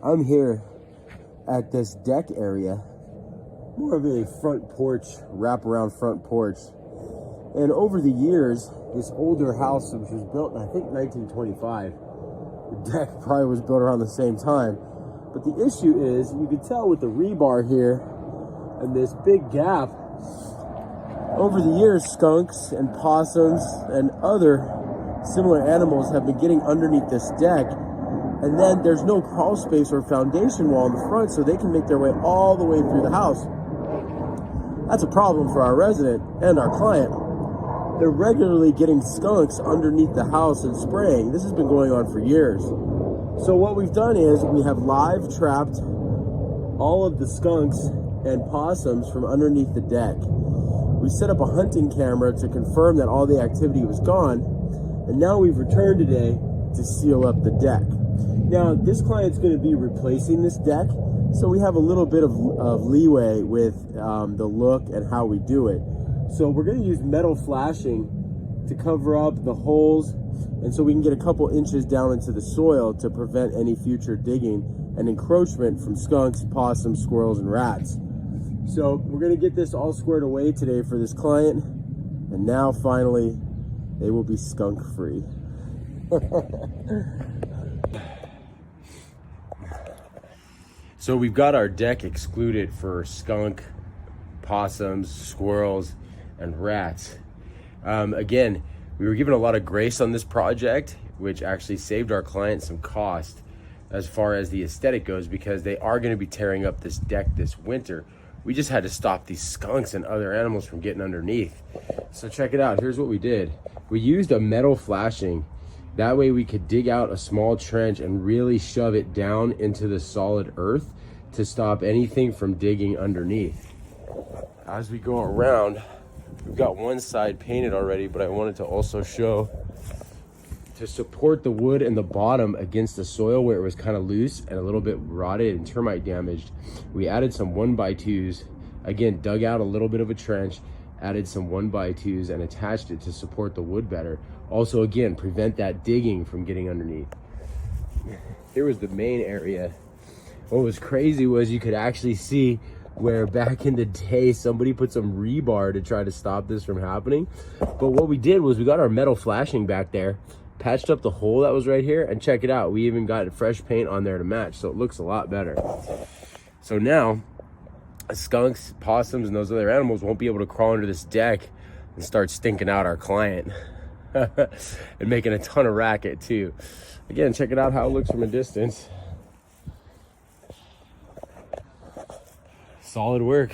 I'm here at this deck area, more of a front porch, wraparound front porch. And over the years, this older house, which was built in, I think, 1925, the deck probably was built around the same time. But the issue is, you can tell with the rebar here and this big gap, over the years, skunks and possums and other similar animals have been getting underneath this deck. And then there's no crawl space or foundation wall in the front, so they can make their way all the way through the house. That's a problem for our resident and our client. They're regularly getting skunks underneath the house and spraying. This has been going on for years. So what we've done is we have live trapped all of the skunks and possums from underneath the deck. We set up a hunting camera to confirm that all the activity was gone. And now we've returned today to seal up the deck. Now, this client's going to be replacing this deck, so we have a little bit of leeway with the look and how we do it. So we're going to use metal flashing to cover up the holes, and so we can get a couple inches down into the soil to prevent any future digging and encroachment from skunks, possums, squirrels, and rats. So we're going to get this all squared away today for this client, and now finally they will be skunk free. So we've got our deck excluded for skunk, possums, squirrels, and rats. Again, we were given a lot of grace on this project, which actually saved our client some cost as far as the aesthetic goes, because they are going to be tearing up this deck this winter. We just had to stop these skunks and other animals from getting underneath. So check it out. Here's what we did. We used a metal flashing. That way we could dig out a small trench and really shove it down into the solid earth to stop anything from digging underneath. As we go around, we've got one side painted already, but I wanted to also show, to support the wood and the bottom against the soil where it was kind of loose and a little bit rotted and termite damaged, we added some 1x2s. Again, dug out a little bit of a trench, added some 1x2s and attached it to support the wood better. Also, again, prevent that digging from getting underneath. Here was the main area. What was crazy was you could actually see where back in the day somebody put some rebar to try to stop this from happening. But what we did was we got our metal flashing back there, patched up the hole that was right here, and check it out, we even got fresh paint on there to match, so it looks a lot better. So now skunks, possums, and those other animals won't be able to crawl under this deck and start stinking out our client and making a ton of racket too. Again, check it out how it looks from a distance. Solid work.